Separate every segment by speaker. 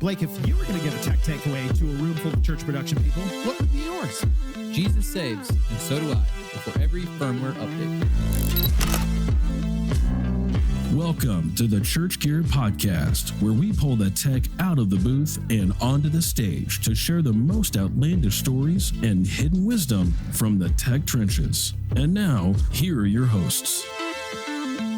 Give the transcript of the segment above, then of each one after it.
Speaker 1: Blake, if you were going to give a tech takeaway to a room full of church production people, what would be yours?
Speaker 2: Jesus saves, and so do I, before every firmware update.
Speaker 3: Welcome to the Church Gear Podcast, where we pull the tech out of the booth and onto the stage to share the most outlandish stories and hidden wisdom from the tech trenches. And now, here are your hosts.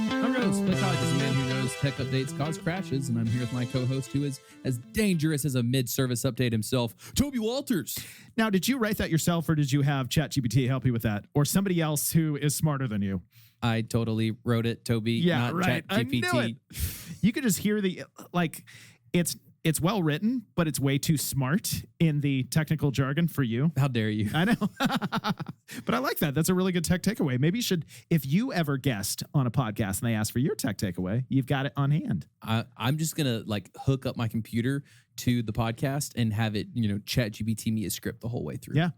Speaker 2: I'm your host, Todd Elliott, a man who knows tech updates cause crashes, and I'm here with my co-host who is as dangerous as a mid-service update himself, Toby Walters.
Speaker 1: Now, did you write that yourself, or did you have ChatGPT help you with that? Or somebody else who is smarter than you?
Speaker 2: I totally wrote it, Toby, not
Speaker 1: right.
Speaker 2: ChatGPT.
Speaker 1: I knew it. You could just hear it's well written, but it's way too smart in the technical jargon for you.
Speaker 2: How dare you?
Speaker 1: I know. But I like that. That's a really good tech takeaway. Maybe you should, if you ever guest on a podcast and they ask for your tech takeaway, you've got it on hand.
Speaker 2: I'm just going to hook up my computer to the podcast and have it, ChatGPT me a script the whole way through.
Speaker 1: Yeah.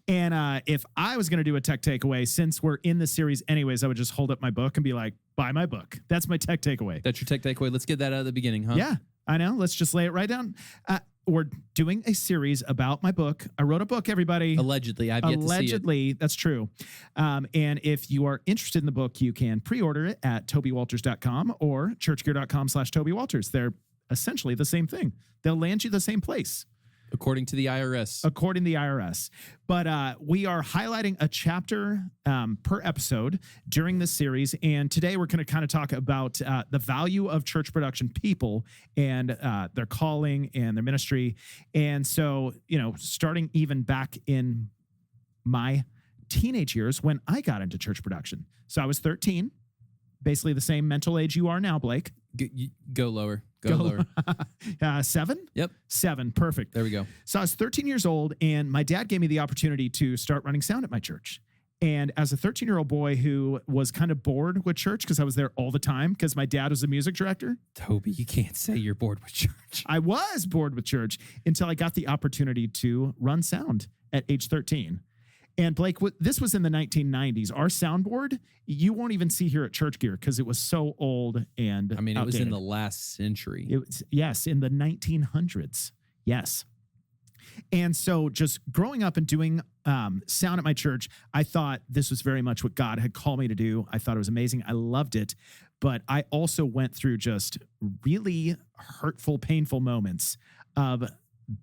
Speaker 1: And if I was going to do a tech takeaway, since we're in the series anyways, I would just hold up my book and be like, buy my book. That's my tech takeaway.
Speaker 2: That's your tech takeaway. Let's get that out of the beginning, huh?
Speaker 1: Yeah, I know. Let's just lay it right down. We're doing a series about my book. I wrote a book, everybody.
Speaker 2: Allegedly. I've yet to see it.
Speaker 1: Allegedly, that's true. And if you are interested in the book, you can pre-order it at tobywalters.com or churchgear.com/tobywalters. They're essentially the same thing. They'll land you the same place.
Speaker 2: According to the IRS.
Speaker 1: According to the IRS. But we are highlighting a chapter per episode during this series. And today we're going to kind of talk about the value of church production people and their calling and their ministry. And so, starting even back in my teenage years when I got into church production. So I was 13, basically the same mental age you are now, Blake.
Speaker 2: Go lower. Go lower.
Speaker 1: 7?
Speaker 2: Yep.
Speaker 1: 7. Perfect.
Speaker 2: There we go.
Speaker 1: So I was 13 years old, and my dad gave me the opportunity to start running sound at my church. And as a 13-year-old boy who was kind of bored with church because I was there all the time because my dad was a music director.
Speaker 2: Toby, you can't say you're bored with church.
Speaker 1: I was bored with church until I got the opportunity to run sound at age 13. And Blake, this was in the 1990s. Our soundboard, you won't even see here at Church Gear because it was so old and outdated.
Speaker 2: It was in the last century.
Speaker 1: Yes, in the 1900s. Yes. And so just growing up and doing sound at my church, I thought this was very much what God had called me to do. I thought it was amazing. I loved it. But I also went through just really hurtful, painful moments of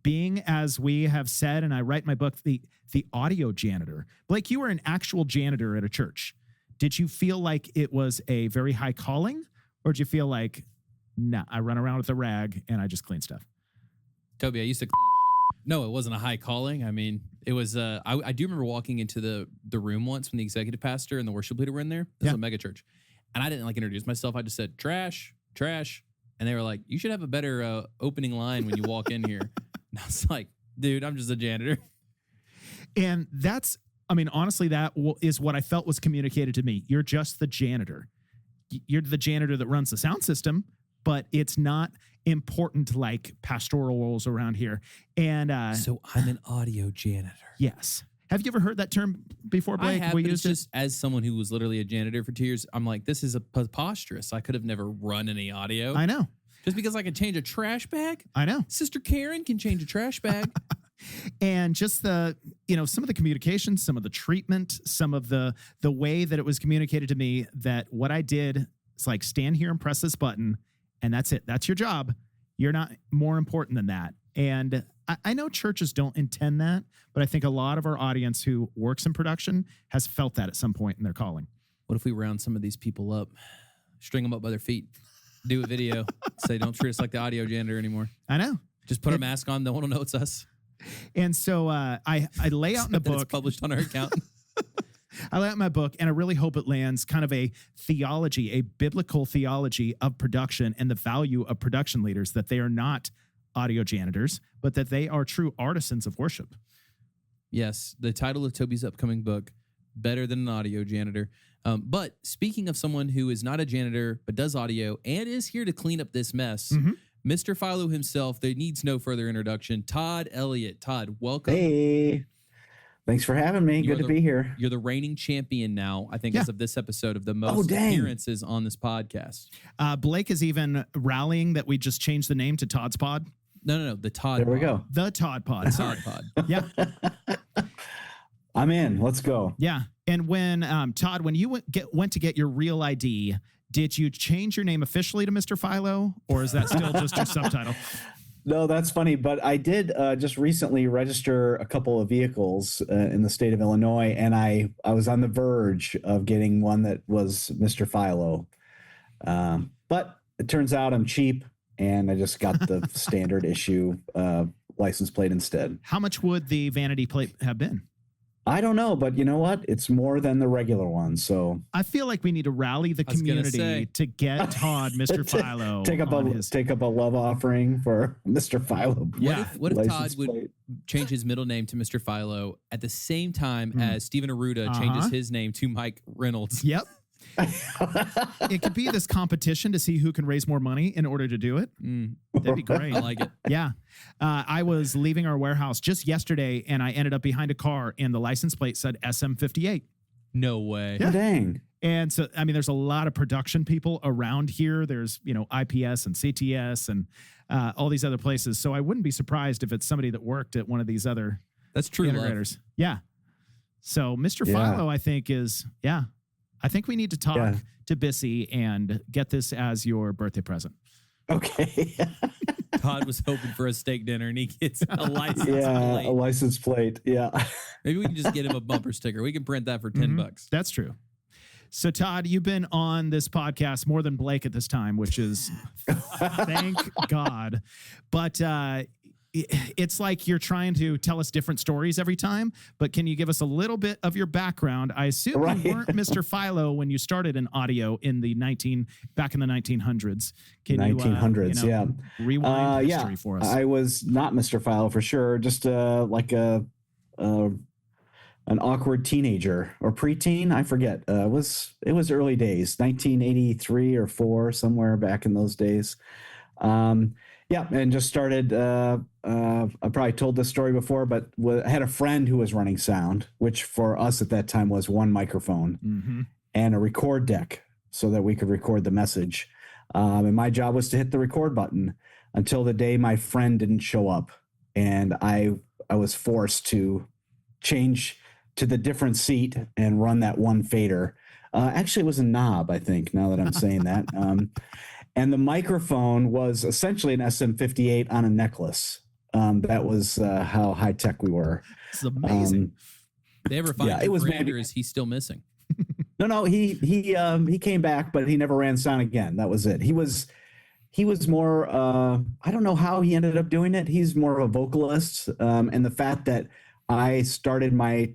Speaker 1: being, as we have said, and I write in my book, the audio janitor. Blake, you were an actual janitor at a church. Did you feel like it was a very high calling, or did you feel like, nah, I run around with a rag and I just clean stuff?
Speaker 2: Toby, I used to No, it wasn't a high calling. It was, I do remember walking into the room once when the executive pastor and the worship leader were in there. This was a mega church. And I didn't introduce myself. I just said, trash. And they were like, you should have a better opening line when you walk in here. And I was like, dude, I'm just a janitor.
Speaker 1: And that's, honestly, that is what I felt was communicated to me. You're just the janitor. You're the janitor that runs the sound system, but it's not important like pastoral roles around here. And
Speaker 2: so I'm an audio janitor.
Speaker 1: Yes. Have you ever heard that term before, Blake?
Speaker 2: I have, but it's just as someone who was literally a janitor for 2 years, I'm like, this is preposterous. I could have never run any audio.
Speaker 1: I know.
Speaker 2: Just because I can change a trash bag?
Speaker 1: I know.
Speaker 2: Sister Karen can change a trash bag.
Speaker 1: And just some of the communication, some of the treatment, some of the way that it was communicated to me that what I did is like stand here and press this button and that's it. That's your job. You're not more important than that. And I know churches don't intend that, but I think a lot of our audience who works in production has felt that at some point in their calling.
Speaker 2: What if we round some of these people up, string them up by their feet, do a video, say, don't treat us like the audio janitor anymore.
Speaker 1: I know.
Speaker 2: Just put a mask on. No one will know it's us.
Speaker 1: And so I lay out in the book.
Speaker 2: It's published on our account.
Speaker 1: I lay out my book, and I really hope it lands kind of a theology, a biblical theology of production and the value of production leaders, that they are not audio janitors, but that they are true artisans of worship.
Speaker 2: Yes, the title of Toby's upcoming book, Better Than an Audio Janitor. But speaking of someone who is not a janitor, but does audio and is here to clean up this mess, Mr. FILO himself, there needs no further introduction, Todd Elliott. Todd, welcome.
Speaker 4: Hey, thanks for having me. Good to be here.
Speaker 2: You're the reigning champion now, I think, as of this episode, of the most appearances on this podcast.
Speaker 1: Blake is even rallying that we just changed the name to Todd's Pod.
Speaker 2: No. The Todd.
Speaker 4: There we
Speaker 2: pod.
Speaker 4: go.
Speaker 1: The Todd Pod.
Speaker 2: Todd pod.
Speaker 1: Yeah.
Speaker 4: I'm in. Let's go.
Speaker 1: Yeah. And when, Todd, when you went to get your real ID, did you change your name officially to Mr. Philo, or is that still just your subtitle?
Speaker 4: No, that's funny. But I did just recently register a couple of vehicles in the state of Illinois, and I was on the verge of getting one that was Mr. Philo. But it turns out I'm cheap, and I just got the standard issue license plate instead.
Speaker 1: How much would the vanity plate have been?
Speaker 4: I don't know, but you know what? It's more than the regular one. So
Speaker 1: I feel like we need to rally the community to get Todd, Mr. Philo.
Speaker 4: take up a love offering for Mr. Philo.
Speaker 2: What if Todd would change his middle name to Mr. Philo at the same time as Stephen Aruda changes his name to Mike Reynolds?
Speaker 1: Yep. It could be this competition to see who can raise more money in order to do it. That'd be great.
Speaker 2: I like it.
Speaker 1: Yeah. I was leaving our warehouse just yesterday, and I ended up behind a car, and the license plate said SM58.
Speaker 2: No way.
Speaker 1: Yeah.
Speaker 4: Dang.
Speaker 1: And so, I mean, there's a lot of production people around here. There's, IPS and CTS and all these other places. So I wouldn't be surprised if it's somebody that worked at one of these other
Speaker 2: That's true
Speaker 1: integrators. Yeah. So Mr. Philo, I think I think we need to talk to Bissy and get this as your birthday present.
Speaker 4: Okay.
Speaker 2: Todd was hoping for a steak dinner, and he gets a license plate.
Speaker 4: A license plate. Yeah.
Speaker 2: Maybe we can just get him a bumper sticker. We can print that for $10.
Speaker 1: That's true. So, Todd, you've been on this podcast more than Blake at this time, which is thank God. But it's like you're trying to tell us different stories every time. But can you give us a little bit of your background? I assume you weren't Mr. Philo when you started in audio back in the 1900s. Can
Speaker 4: 1900s,
Speaker 1: you rewind history for us?
Speaker 4: I was not Mr. Philo for sure. Just like an awkward teenager or preteen. I forget. It was early days, 1983 or 4, somewhere back in those days. And just started. I probably told this story before, but I had a friend who was running sound, which for us at that time was one microphone and a record deck so that we could record the message. And my job was to hit the record button until the day my friend didn't show up, and I was forced to change to the different seat and run that one fader. Actually, it was a knob, I think, now that I'm saying that. And the microphone was essentially an SM58 on a necklace. That was how high tech we were.
Speaker 1: It's amazing.
Speaker 2: They ever find your friend, or is he still missing?
Speaker 4: No, he came back, but he never ran sound again. That was it. He was more. I don't know how he ended up doing it. He's more of a vocalist, and the fact that I started my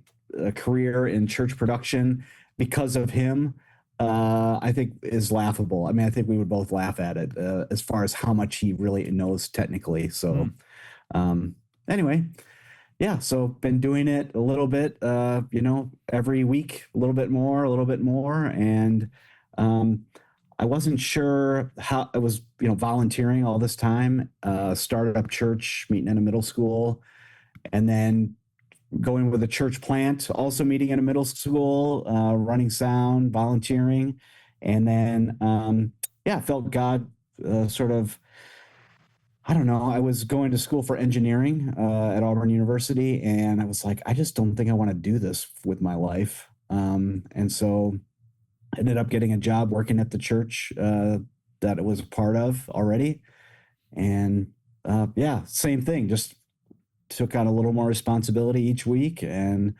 Speaker 4: career in church production because of him, I think is laughable. I mean, I think we would both laugh at it as far as how much he really knows technically. So, anyway, so been doing it a little bit, every week, a little bit more. And I wasn't sure how I was, volunteering all this time, started up church, meeting in a middle school, and then going with a church plant, also meeting in a middle school, running sound, volunteering. And then, felt God sort of, I don't know, I was going to school for engineering at Auburn University, and I was like, I just don't think I want to do this with my life. And so I ended up getting a job working at the church that it was a part of already. And same thing, just took on a little more responsibility each week, and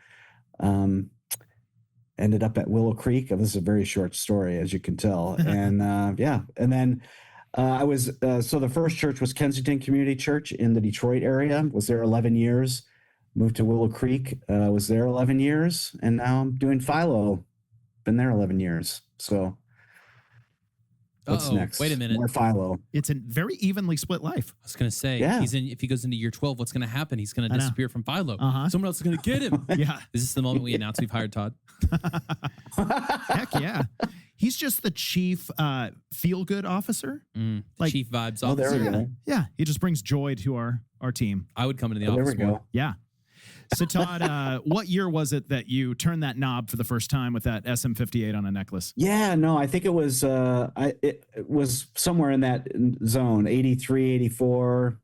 Speaker 4: ended up at Willow Creek. This is a very short story, as you can tell. And and then I was so the first church was Kensington Community Church in the Detroit area. Was there 11 years. Moved to Willow Creek. Was there 11 years, and now I'm doing FILO. Been there 11 years. So what's next?
Speaker 2: Wait a minute.
Speaker 4: More FILO.
Speaker 1: It's a very evenly split life.
Speaker 2: I was going to say, if he goes into year 12, what's going to happen? He's going to disappear from FILO. Someone else is going to get him.
Speaker 1: Yeah.
Speaker 2: Is this the moment we announce we've hired Todd?
Speaker 1: Heck yeah. He's just the chief feel-good officer.
Speaker 2: Chief vibes officer.
Speaker 4: There we go.
Speaker 1: Yeah. He just brings joy to our team.
Speaker 2: I would come into the office.
Speaker 4: There we go.
Speaker 1: Yeah. So, Todd, what year was it that you turned that knob for the first time with that SM58 on a necklace?
Speaker 4: Yeah, no, I think it was it was somewhere in that zone, 83, 84.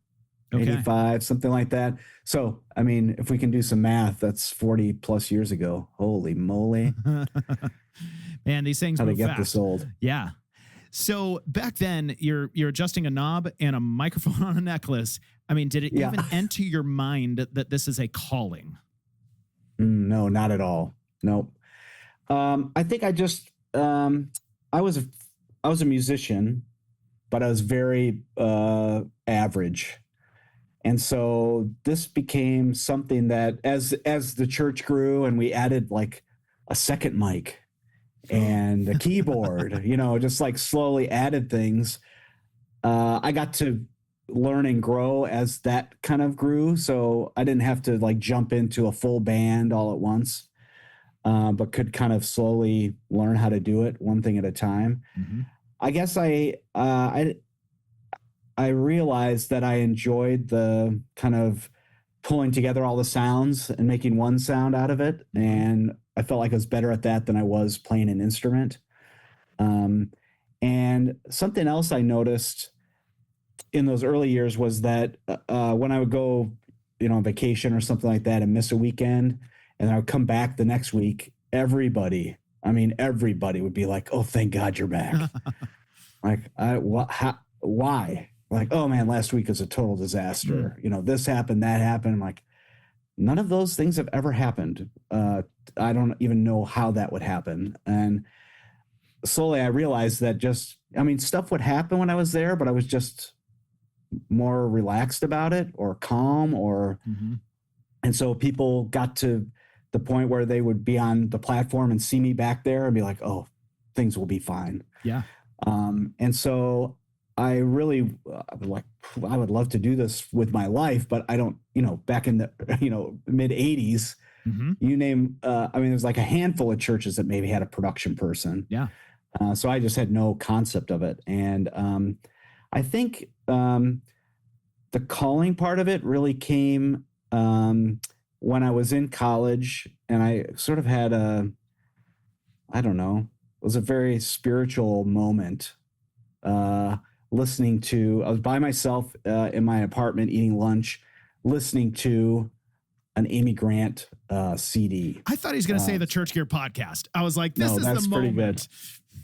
Speaker 1: Okay.
Speaker 4: 85, something like that. So, I mean, if we can do some math, that's 40 plus years ago. Holy moly.
Speaker 1: Man, these things
Speaker 4: How to
Speaker 1: move
Speaker 4: get
Speaker 1: fast.
Speaker 4: this old.
Speaker 1: Yeah. So back then, you're adjusting a knob and a microphone on a necklace. I mean, did it even enter your mind that this is a calling?
Speaker 4: No, not at all. Nope. I think I just I was a musician, but I was very average. And so this became something that as the church grew and we added like a second mic and a keyboard, just like slowly added things. I got to learn and grow as that kind of grew. So I didn't have to like jump into a full band all at once, but could kind of slowly learn how to do it one thing at a time.
Speaker 1: Mm-hmm.
Speaker 4: I guess I realized that I enjoyed the kind of pulling together all the sounds and making one sound out of it. And I felt like I was better at that than I was playing an instrument. And something else I noticed in those early years was that when I would go, on vacation or something like that and miss a weekend, and I would come back the next week, everybody would be like, "Oh, thank God you're back." Like, why? Like, "Oh man, last week was a total disaster. This happened, that happened." I'm like, none of those things have ever happened. I don't even know how that would happen. And slowly I realized that stuff would happen when I was there, but I was just more relaxed about it or calm and so people got to the point where they would be on the platform and see me back there and be like, "Oh, things will be fine."
Speaker 1: Yeah.
Speaker 4: And so I really I would love to do this with my life, but I don't, back in the, mid 80s, you name, there's like a handful of churches that maybe had a production person.
Speaker 1: Yeah.
Speaker 4: So I just had no concept of it. And I think the calling part of it really came when I was in college, and I sort of had it was a very spiritual moment. I was by myself in my apartment eating lunch, listening to an Amy Grant CD.
Speaker 1: I thought he was going to say the Church Gear podcast. I was like, this is the moment.
Speaker 4: Good.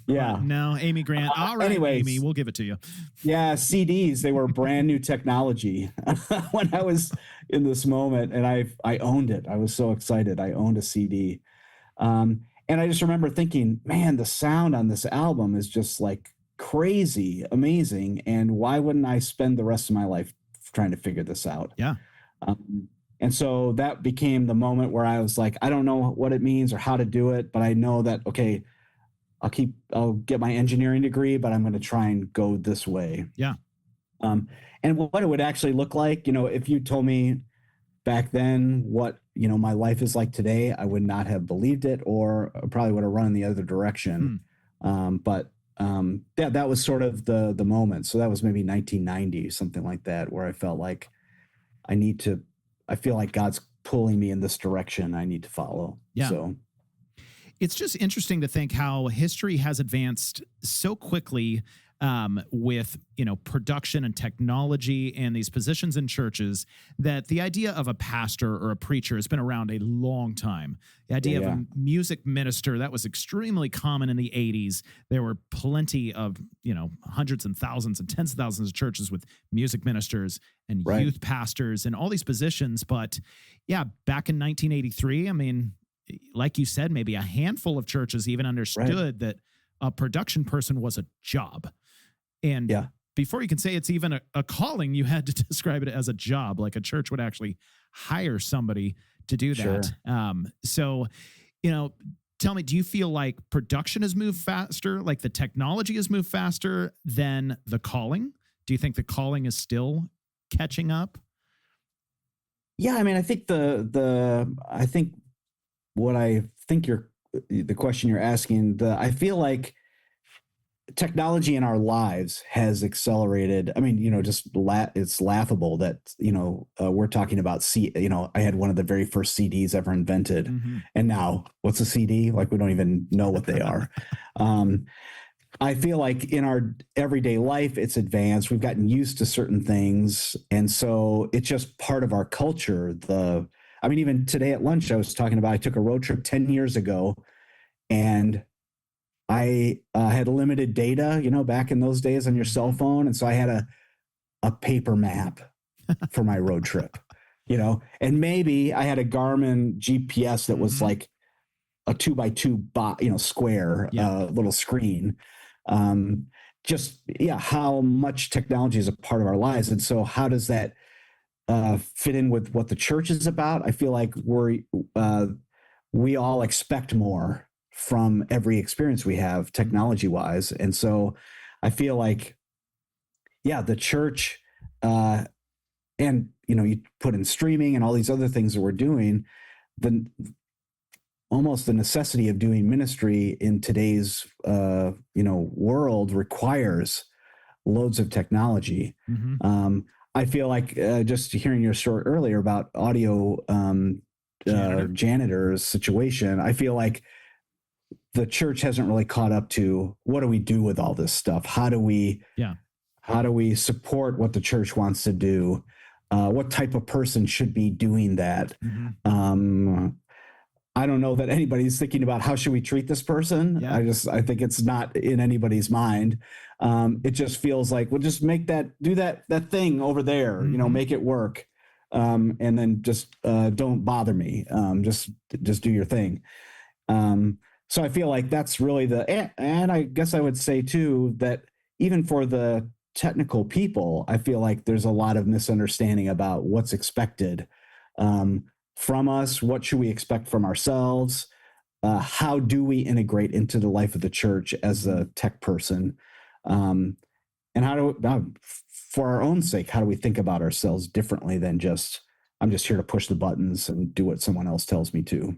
Speaker 4: Yeah.
Speaker 1: But no, Amy Grant. All right,
Speaker 4: anyways,
Speaker 1: Amy, we'll give it to you.
Speaker 4: Yeah, CDs, they were brand new technology when I was in this moment, and I owned it. I was so excited. I owned a CD. And I just remember thinking, man, the sound on this album is just like crazy, amazing. And why wouldn't I spend the rest of my life trying to figure this out?
Speaker 1: Yeah.
Speaker 4: And so that became the moment where I was like, I don't know what it means or how to do it, but I know that, okay, I'll get my engineering degree, but I'm going to try and go this way.
Speaker 1: Yeah.
Speaker 4: And what it would actually look like, if you told me back then what, my life is like today, I would not have believed it, or probably would have run in the other direction. But that was sort of the moment. So that was maybe 1990, something like that, where I felt like I feel like God's pulling me in this direction I need to follow.
Speaker 1: Yeah.
Speaker 4: So
Speaker 1: it's just interesting to think how history has advanced so quickly with, production and technology and these positions in churches, that the idea of a pastor or a preacher has been around a long time. The idea of a music minister, that was extremely common in the 80s. There were plenty of, hundreds and thousands and tens of thousands of churches with music ministers and youth pastors and all these positions. But yeah, back in 1983, like you said, maybe a handful of churches even understood that a production person was a job. And before you can say it's even a calling, you had to describe it as a job. Like a church would actually hire somebody to do that. So, tell me, do you feel like production has moved faster, like the technology has moved faster than the calling? Do you think the calling is still catching up?
Speaker 4: Yeah, I think the question you're asking, I feel like technology in our lives has accelerated. It's laughable that, we're talking about I had one of the very first CDs ever invented. And now what's a CD? Like, we don't even know what they are. I feel like in our everyday life, it's advanced. We've gotten used to certain things. And so it's just part of our culture. Even today at lunch, I was talking about, I took a road trip 10 years ago, and I had limited data, back in those days on your cell phone. And so I had a paper map for my road trip, and maybe I had a Garmin GPS that was like a 2x2 square, little screen. How much technology is a part of our lives. And so how does that fit in with what the church is about? I feel like we all expect more from every experience we have technology wise. And so I feel like, the church, and, you put in streaming and all these other things that we're doing, almost the necessity of doing ministry in today's, world requires loads of technology. I feel like just hearing your story earlier about audio janitor's situation, I feel like the church hasn't really caught up to what do we do with all this stuff? How do we support what the church wants to do? What type of person should be doing that? I don't know that anybody's thinking about how should we treat this person. I think it's not in anybody's mind. It just feels like, we'll just do that thing over there, make it work. And then just don't bother me. Just do your thing. So I feel like that's really and I guess I would say too, that even for the technical people, I feel like there's a lot of misunderstanding about what's expected from us. What should we expect from ourselves? How do we integrate into the life of the church as a tech person? And for our own sake, how do we think about ourselves differently than I'm just here to push the buttons and do what someone else tells me to?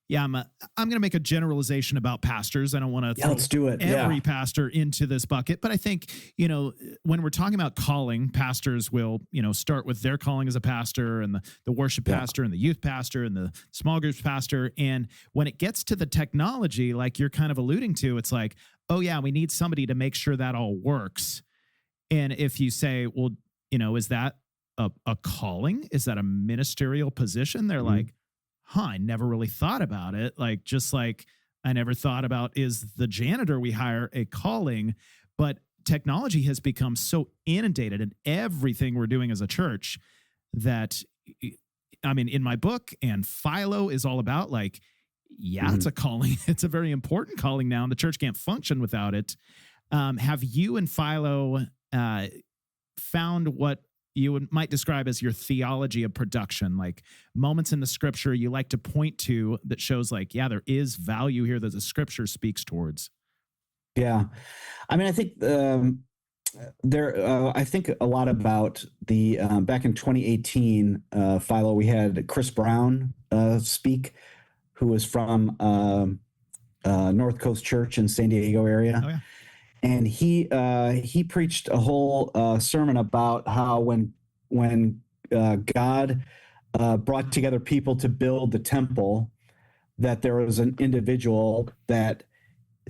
Speaker 1: Yeah, I'm going to make a generalization about pastors. I don't want to
Speaker 4: let's do it.
Speaker 1: Every pastor into this bucket, but I think, when we're talking about calling, pastors will, start with their calling as a pastor, and the worship pastor and the youth pastor and the small groups pastor. And when it gets to the technology, like you're kind of alluding to, it's like, oh yeah, we need somebody to make sure that all works. And if you say, well, is that a calling? Is that a ministerial position? They're like, I never really thought about it. Just like I never thought about, is the janitor we hire a calling? But technology has become so inundated in everything we're doing as a church that, in my book, and FILO is all about it's a calling. It's a very important calling now, and the church can't function without it. Have you and FILO found what you might describe as your theology of production, like moments in the scripture you like to point to that shows there is value here that the scripture speaks towards?
Speaker 4: Yeah. I think I think a lot about the, back in 2018, FILO, we had Chris Brown speak, who was from North Coast Church in San Diego area.
Speaker 1: Oh, yeah.
Speaker 4: And he preached a whole sermon about how when God brought together people to build the temple, that there was an individual that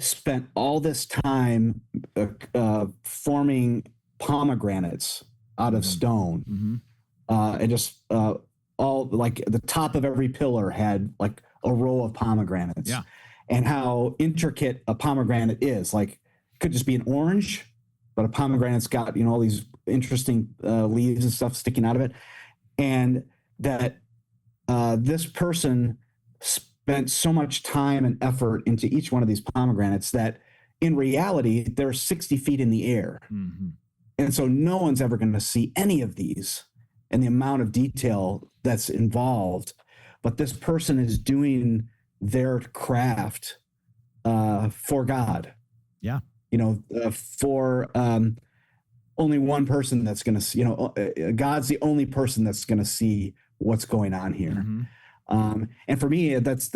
Speaker 4: spent all this time forming pomegranates out of stone, and just all the top of every pillar had a row of pomegranates.
Speaker 1: Yeah.
Speaker 4: And how intricate a pomegranate is. Could just be an orange, but a pomegranate's got, all these interesting leaves and stuff sticking out of it. And that this person spent so much time and effort into each one of these pomegranates that in reality, they're 60 feet in the air. And so no one's ever going to see any of these and the amount of detail that's involved. But this person is doing their craft for God.
Speaker 1: Yeah.
Speaker 4: For only one person that's going to see, God's the only person that's going to see what's going on here. And for me, it's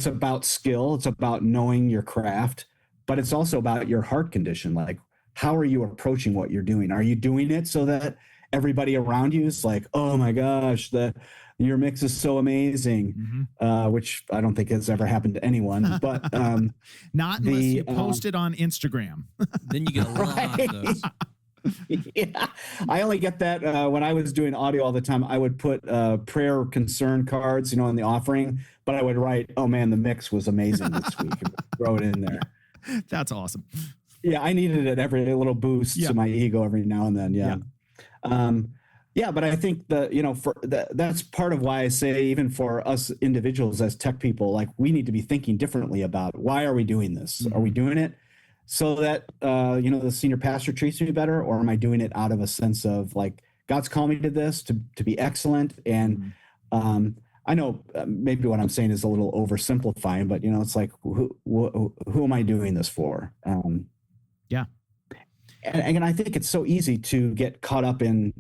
Speaker 4: about skill. It's about knowing your craft, but it's also about your heart condition. How are you approaching what you're doing? Are you doing it so that everybody around you is like, oh my gosh, your mix is so amazing, which I don't think has ever happened to anyone. But
Speaker 1: not unless you post it on Instagram.
Speaker 2: Then you get a lot of those.
Speaker 4: Yeah, I only get that when I was doing audio all the time. I would put prayer concern cards, in the offering, but I would write, "Oh man, the mix was amazing this week." Throw it in there.
Speaker 1: That's awesome.
Speaker 4: Yeah, I needed it every little boost to my ego every now and then. Yeah, but I think that's part of why I say, even for us individuals as tech people, like, we need to be thinking differently about, why are we doing this? Are we doing it so that the senior pastor treats me better, or am I doing it out of a sense of, like, God's called me to this to be excellent? And I know maybe what I'm saying is a little oversimplifying, but it's like, who am I doing this for?
Speaker 1: Yeah.
Speaker 4: And I think it's so easy to get caught up in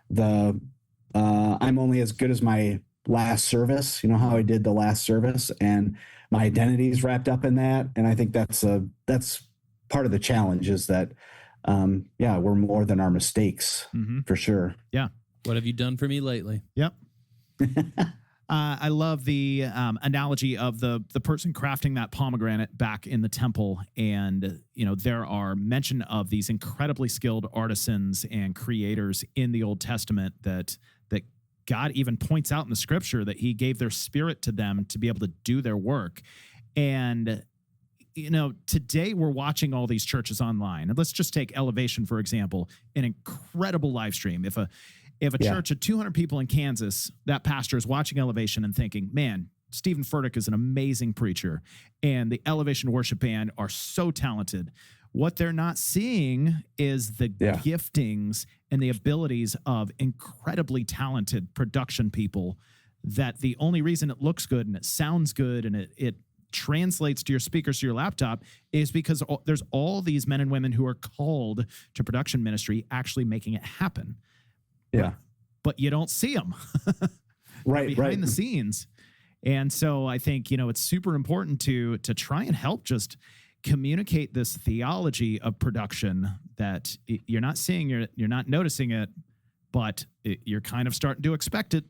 Speaker 4: the I'm only as good as my last service, how I did the last service, and my identity is wrapped up in that. And I think that's part of the challenge, is that we're more than our mistakes, for sure.
Speaker 1: Yeah.
Speaker 2: What have you done for me lately?
Speaker 1: Yep. I love the analogy of the person crafting that pomegranate back in the temple. And, there are mention of these incredibly skilled artisans and creators in the Old Testament that God even points out in the scripture that he gave their spirit to them to be able to do their work. And, today we're watching all these churches online. And let's just take Elevation, for example, an incredible live stream. If a church of 200 people in Kansas, that pastor is watching Elevation and thinking, man, Stephen Furtick is an amazing preacher, and the Elevation worship band are so talented. What they're not seeing is the giftings and the abilities of incredibly talented production people, that the only reason it looks good and it sounds good and it translates to your speakers, to your laptop, is because there's all these men and women who are called to production ministry actually making it happen.
Speaker 4: Yeah.
Speaker 1: But you don't see them behind the scenes. And so I think, it's super important to try and help just communicate this theology of production that you're not seeing, you're not noticing it, but you're kind of starting to expect it.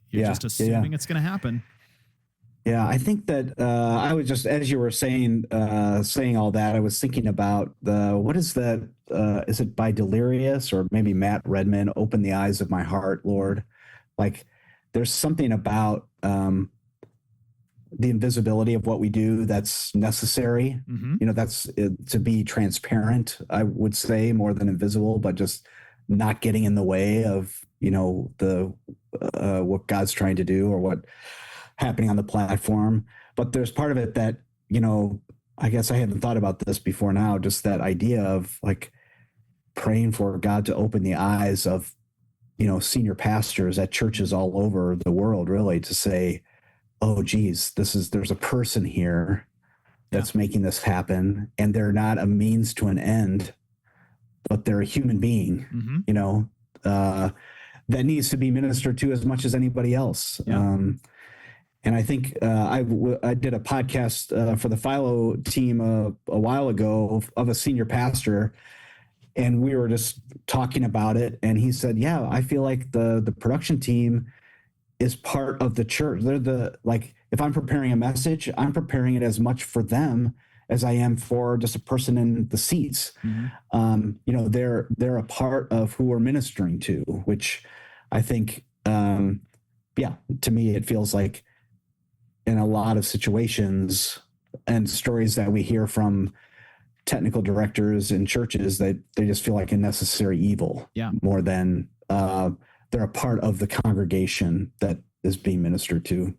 Speaker 1: You're just assuming it's going to happen.
Speaker 4: Yeah, I think that I was just, as you were saying all that, I was thinking about what is that? Is it by Delirious or maybe Matt Redman? Open the eyes of my heart, Lord. Like, there's something about the invisibility of what we do that's necessary. That's to be transparent, I would say, more than invisible, but just not getting in the way of the what God's trying to do or what happening on the platform. But there's part of it that, I guess I hadn't thought about this before now, just that idea of, like, praying for God to open the eyes of, senior pastors at churches all over the world, really, to say, oh, geez, there's a person here that's making this happen, and they're not a means to an end, but they're a human being, that needs to be ministered to as much as anybody else.
Speaker 1: Yeah.
Speaker 4: And I think I did a podcast for the FILO team a while ago of a senior pastor, and we were just talking about it. And he said, yeah, I feel like the production team is part of the church. They're if I'm preparing a message, I'm preparing it as much for them as I am for just a person in the seats. They're a part of who we're ministering to, which I think, to me, it feels like, in a lot of situations and stories that we hear from technical directors in churches, that they just feel like a necessary evil, more than they're a part of the congregation that is being ministered to.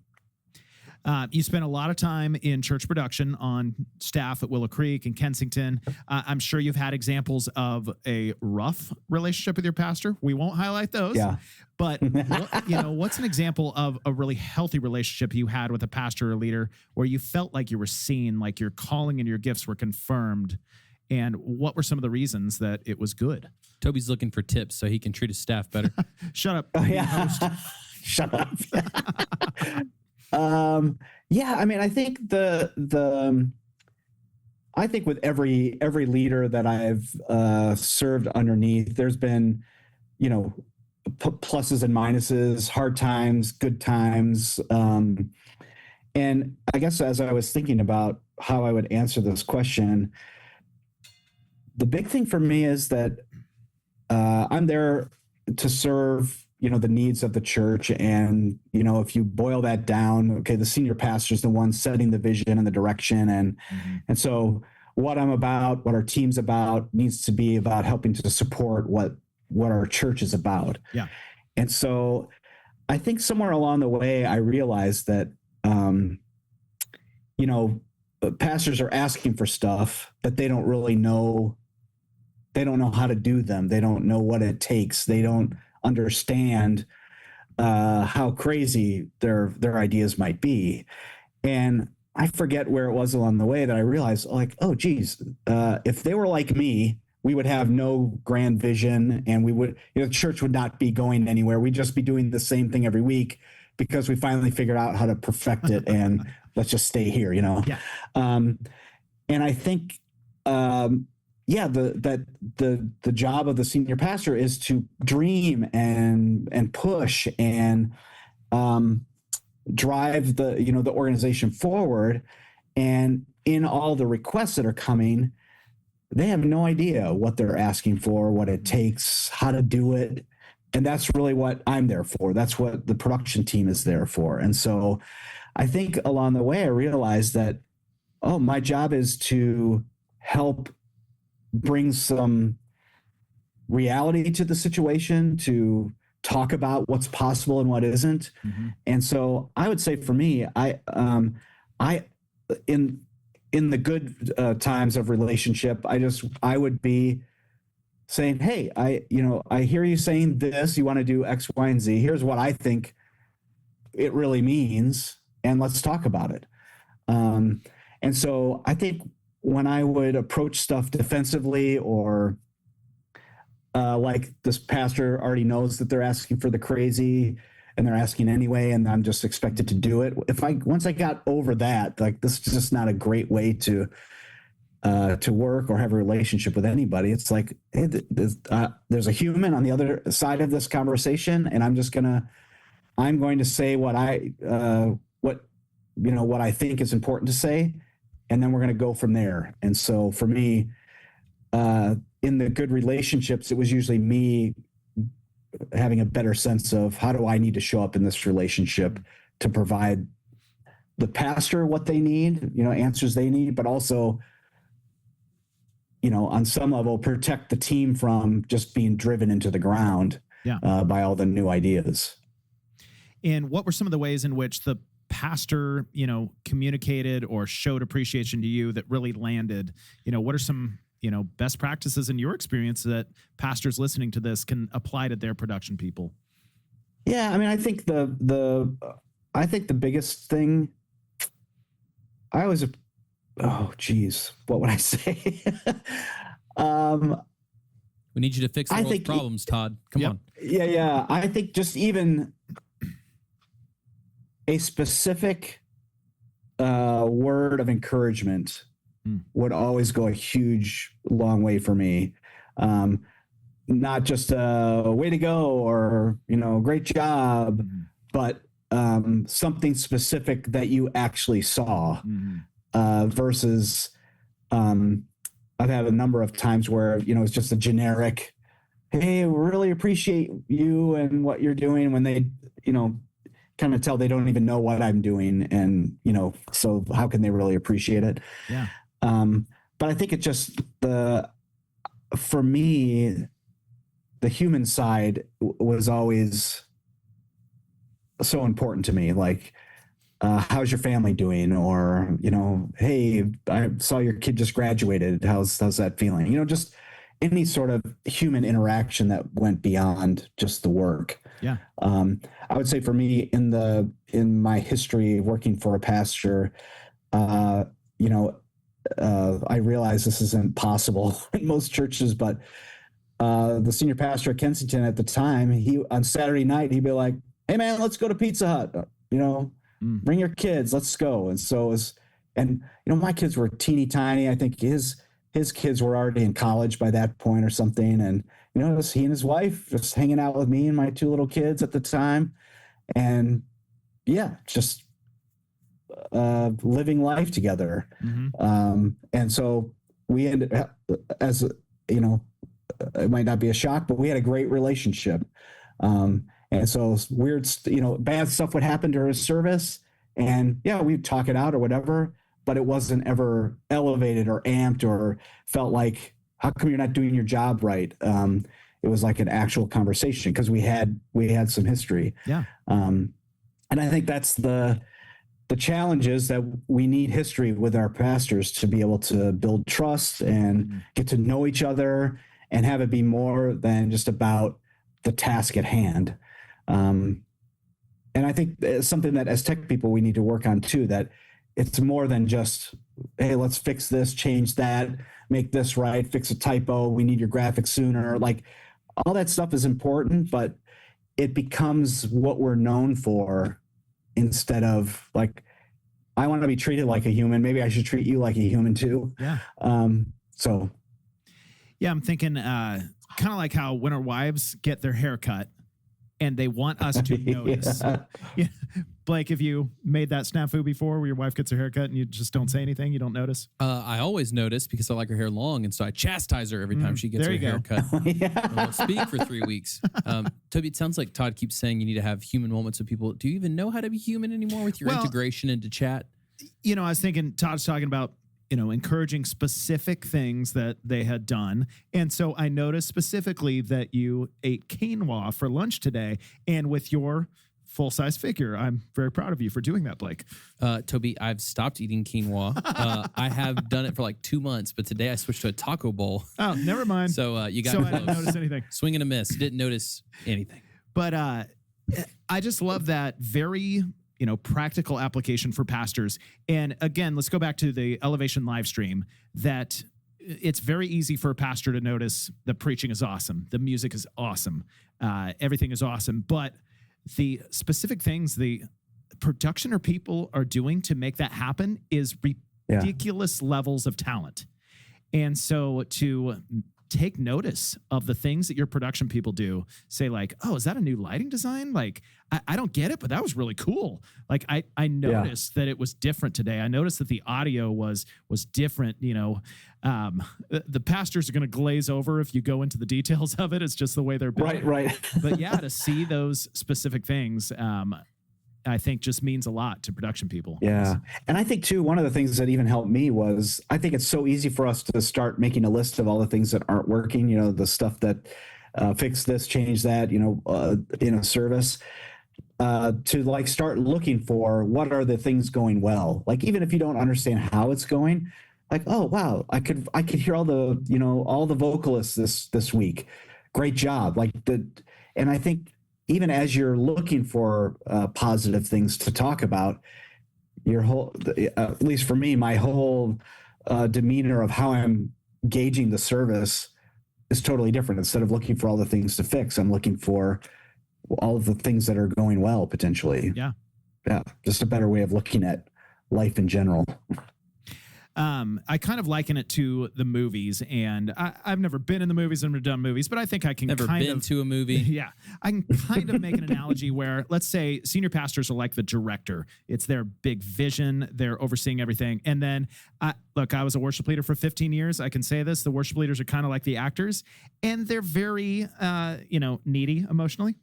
Speaker 1: You spent a lot of time in church production on staff at Willow Creek and Kensington. I'm sure you've had examples of a rough relationship with your pastor. We won't highlight those.
Speaker 4: Yeah.
Speaker 1: But what's an example of a really healthy relationship you had with a pastor or leader where you felt like you were seen, like your calling and your gifts were confirmed? And what were some of the reasons that it was good?
Speaker 2: Toby's looking for tips so he can treat his staff better.
Speaker 1: Shut up.
Speaker 4: Oh, yeah. Shut up. I mean, I think I think with every leader that I've served underneath, there's been, pluses and minuses, hard times, good times. And I guess as I was thinking about how I would answer this question, the big thing for me is that I'm there to serve, the needs of the church. And, if you boil that down, okay, the senior pastor is the one setting the vision and the direction. And so what I'm about, what our team's about, needs to be about helping to support what our church is about.
Speaker 1: Yeah.
Speaker 4: And so I think somewhere along the way, I realized that, pastors are asking for stuff, but they don't really know. They don't know how to do them. They don't know what it takes. They don't understand how crazy their ideas might be. And I forget where it was along the way that I realized, like, oh, geez, if they were like me, we would have no grand vision, and we would, the church would not be going anywhere. We'd just be doing the same thing every week because we finally figured out how to perfect it, and let's just stay here,
Speaker 1: Yeah.
Speaker 4: And I think, the job of the senior pastor is to dream and push and drive the organization forward. And in all the requests that are coming, they have no idea what they're asking for, what it takes, how to do it. And that's really what I'm there for. That's what the production team is there for. And so I think along the way, I realized that, my job is to help bring some reality to the situation, to talk about what's possible and what isn't.
Speaker 1: Mm-hmm.
Speaker 4: And so I would say for me, in the good times of relationship, I would be saying, hey, I hear you saying this, you want to do X, Y, and Z. Here's what I think it really means, and let's talk about it. And so I think when I would approach stuff defensively, or like this pastor already knows that they're asking for the crazy and they're asking anyway, and I'm just expected to do it. Once I got over that, like, this is just not a great way to work or have a relationship with anybody. It's like, hey, there's a human on the other side of this conversation, and I'm going to say what I think is important to say, and then we're going to go from there. And so for me, in the good relationships, it was usually me having a better sense of how do I need to show up in this relationship to provide the pastor what they need, answers they need, but also, on some level, protect the team from just being driven into the ground by all the new ideas.
Speaker 1: And what were some of the ways in which the pastor, communicated or showed appreciation to you that really landed? What are some, best practices in your experience that pastors listening to this can apply to their production people?
Speaker 4: Yeah, I mean, I think the biggest thing, what would I say?
Speaker 2: We need you to fix the world's problems, Todd. Come on.
Speaker 4: Yeah. I think just even a specific word of encouragement would always go a long way for me. Not just a way to go or, great job, but something specific that you actually saw, versus I've had a number of times where, it's just a generic, hey, we really appreciate you and what you're doing, when they, kind of tell they don't even know what I'm doing. And, so how can they really appreciate it?
Speaker 1: Yeah.
Speaker 4: But I think it just, for me, the human side was always so important to me. Like, how's your family doing? Or, hey, I saw your kid just graduated. How's that feeling? Just any sort of human interaction that went beyond just the work.
Speaker 1: Yeah.
Speaker 4: I would say for me, in my history working for a pastor, I realize this isn't possible in most churches, but the senior pastor at Kensington at the time, on Saturday night, he'd be like, hey man, let's go to Pizza Hut, bring your kids, let's go. And so my kids were teeny tiny. I think his his kids were already in college by that point or something. And, you know, it was he and his wife just hanging out with me and my two little kids at the time. And yeah, just living life together. And so we ended up, as you know, it might not be a shock, but we had a great relationship. And so weird, you know, bad stuff would happen during his service, and yeah, we'd talk it out or whatever, but it wasn't ever elevated or amped or felt like, how come you're not doing your job right? It was like an actual conversation because we had some history.
Speaker 1: Yeah.
Speaker 4: And I think that's the challenge is that we need history with our pastors to be able to build trust and get to know each other and have it be more than just about the task at hand. And I think it's something that as tech people, we need to work on too, that it's more than just, hey, let's fix this, change that, make this right, fix a typo. We need your graphics sooner. Like all that stuff is important, but it becomes what we're known for instead of like, I want to be treated like a human. Maybe I should treat you like a human too.
Speaker 1: Yeah.
Speaker 4: So.
Speaker 1: Yeah, I'm thinking kind of like how when our wives get their hair cut and they want us to notice. Yeah. Blake, have you made that snafu before where your wife gets her hair cut and you just don't say anything? You don't notice?
Speaker 2: I always notice because I like her hair long, and so I chastise her every time she gets her hair cut. I won't speak for 3 weeks. Toby, it sounds like Todd keeps saying you need to have human moments with people. Do you even know how to be human anymore with your integration into chat?
Speaker 1: You know, I was thinking Todd's talking about, you know, encouraging specific things that they had done. And so I noticed specifically that you ate quinoa for lunch today, and with your full-size figure. I'm very proud of you for doing that, Blake.
Speaker 2: Toby, I've stopped eating quinoa. I have done it for like 2 months, but today I switched to a taco bowl.
Speaker 1: Oh, never mind.
Speaker 2: So you got
Speaker 1: so
Speaker 2: close.
Speaker 1: I didn't notice anything.
Speaker 2: Swing and a miss. Didn't notice anything.
Speaker 1: But I just love that very, you know, practical application for pastors. And again, let's go back to the Elevation live stream, that it's very easy for a pastor to notice the preaching is awesome. The music is awesome. Everything is awesome. But the specific things the production or people are doing to make that happen is ridiculous levels of talent. And so to take notice of the things that your production people do, say like, oh, is that a new lighting design? Like, I don't get it, but that was really cool. Like I noticed that it was different today. I noticed that the audio was different. You know, the pastors are going to glaze over if you go into the details of it. It's just the way they're built.
Speaker 4: Right.
Speaker 1: But yeah, to see those specific things, I think just means a lot to production people.
Speaker 4: Yeah. And I think too, one of the things that even helped me was, I think it's so easy for us to start making a list of all the things that aren't working, you know, the stuff that fix this, change that, you know, in a service, to like start looking for what are the things going well. Like, even if you don't understand how it's going, like, oh, wow, I could hear all the, you know, all the vocalists this week. Great job. And I think, even as you're looking for positive things to talk about, your whole, at least for me, my whole demeanor of how I'm gauging the service is totally different. Instead of looking for all the things to fix, I'm looking for all of the things that are going well, potentially.
Speaker 1: Yeah.
Speaker 4: Yeah. Just a better way of looking at life in general.
Speaker 1: I kind of liken it to the movies, and I've never been in the movies and never done movies, but I think I can
Speaker 2: never been to a movie.
Speaker 1: Yeah. I can kind of make an analogy where, let's say senior pastors are like the director. It's their big vision. They're overseeing everything. And then I was a worship leader for 15 years. I can say this, the worship leaders are kind of like the actors, and they're very, needy emotionally.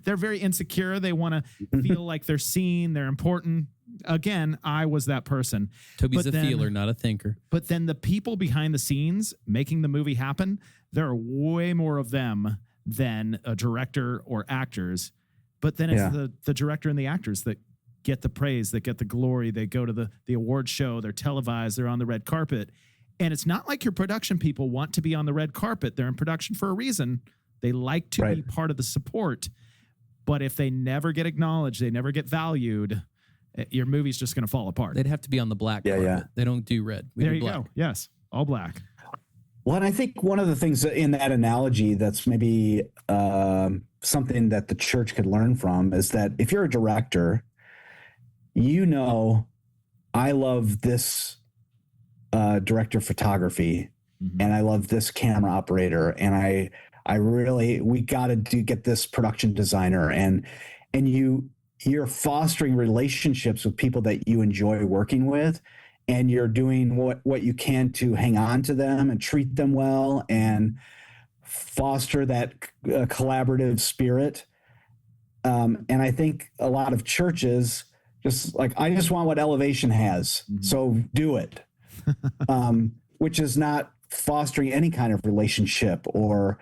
Speaker 1: They're very insecure. They want to feel like they're seen, they're important. Again, I was that person.
Speaker 2: Toby's a feeler, not a thinker.
Speaker 1: But then the people behind the scenes making the movie happen, there are way more of them than a director or actors. But then it's the director and the actors that get the praise, that get the glory. They go to the award show, they're televised, they're on the red carpet. And it's not like your production people want to be on the red carpet. They're in production for a reason. They like to be part of the support. But if they never get acknowledged, they never get valued, your movie's just going to fall apart.
Speaker 2: They'd have to be on the black carpet. Yeah. They don't do red.
Speaker 1: There you go. Yes, all black.
Speaker 4: Well, and I think one of the things in that analogy that's maybe something that the church could learn from is that if you're a director, you know, I love this director of photography, and I love this camera operator, and we got to get this production designer, and you're fostering relationships with people that you enjoy working with, and you're doing what you can to hang on to them and treat them well and foster that collaborative spirit. And I think a lot of churches just like, I just want what Elevation has, so do it, which is not fostering any kind of relationship or,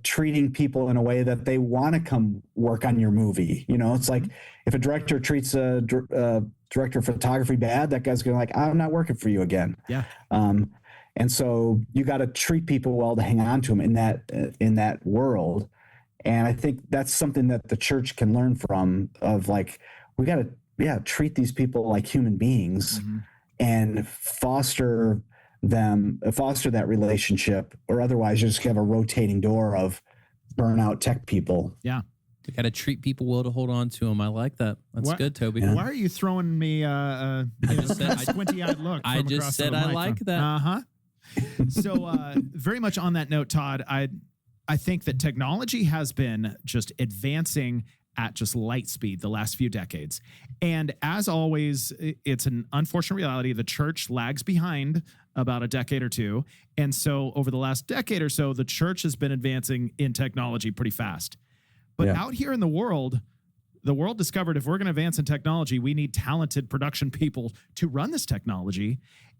Speaker 4: treating people in a way that they want to come work on your movie. It's like if a director treats a director of photography bad, that guy's going to like, I'm not working for you again.
Speaker 1: Yeah.
Speaker 4: And so you got to treat people well to hang on to them in that world. And I think that's something that the church can learn from, of like, we got to, treat these people like human beings and foster that relationship, or otherwise you just have a rotating door of burnout tech people.
Speaker 1: Yeah.
Speaker 2: You got to treat people well to hold on to them. I like that. That's good, Toby.
Speaker 1: Yeah. Why are you throwing me a squinty-eyed look?
Speaker 2: I just said I like that.
Speaker 1: Uh-huh. So very much on that note, Todd, I think that technology has been just advancing at just light speed the last few decades. And as always, it's an unfortunate reality. The church lags behind about a decade or two. And so over the last decade or so, the church has been advancing in technology pretty fast. But out here in the world discovered if we're going to advance in technology, we need talented production people to run this technology.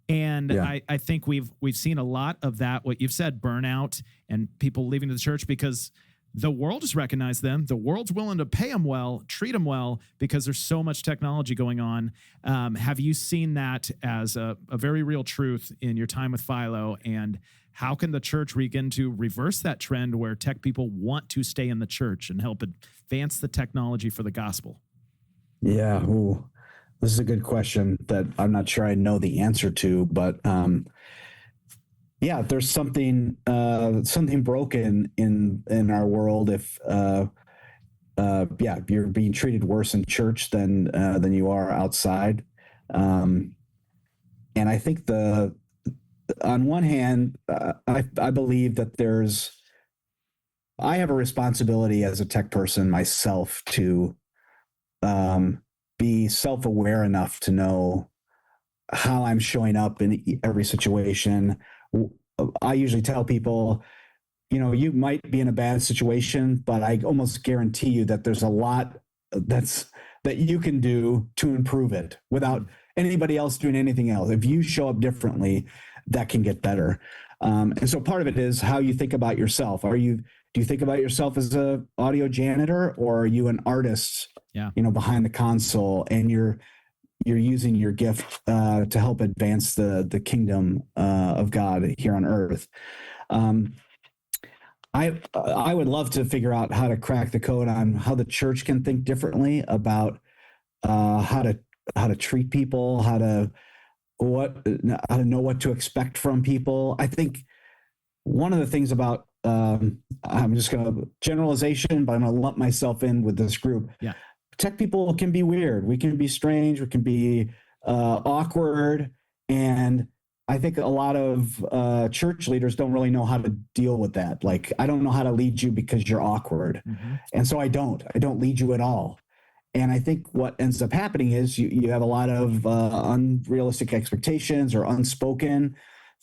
Speaker 1: And I think we've seen a lot of that, what you've said, burnout and people leaving the church because the world has recognized them. The world's willing to pay them well, treat them well, because there's so much technology going on. Have you seen that as a very real truth in your time with FILO? And how can the church begin to reverse that trend where tech people want to stay in the church and help advance the technology for the gospel?
Speaker 4: Yeah. Ooh, this is a good question that I'm not sure I know the answer to, but there's something broken in our world if you're being treated worse in church than you are outside. And I think on one hand, I believe that I have a responsibility as a tech person myself to be self-aware enough to know how I'm showing up in every situation. I usually tell people, you might be in a bad situation, but I almost guarantee you that there's a lot that you can do to improve it without anybody else doing anything else. If you show up differently, that can get better. And so part of it is how you think about yourself. Do you think about yourself as a audio janitor, or are you an artist, behind the console, and you're using your gift to help advance the kingdom of God here on earth? I would love to figure out how to crack the code on how the church can think differently about how to treat people, how to know what to expect from people. I think one of the things about I'm just going to generalization, but I'm going to lump myself in with this group.
Speaker 1: Yeah.
Speaker 4: Tech people can be weird. We can be strange. We can be awkward. And I think a lot of church leaders don't really know how to deal with that. Like, I don't know how to lead you because you're awkward. And so I don't lead you at all. And I think what ends up happening is you have a lot of unrealistic expectations or unspoken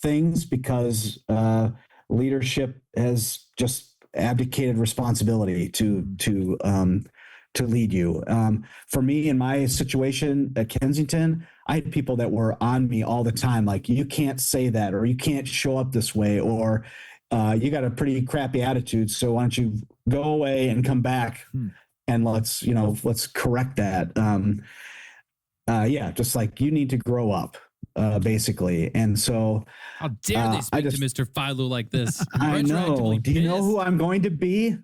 Speaker 4: things because leadership has just abdicated responsibility to lead you. For me, in my situation at Kensington, I had people that were on me all the time. Like, you can't say that, or you can't show up this way, or you got a pretty crappy attitude. So why don't you go away and come back and let's correct that. Just like, you need to grow up, basically. And so
Speaker 2: how dare they speak to Mr. FILO like this?
Speaker 4: I know. Do you know who I'm going to be?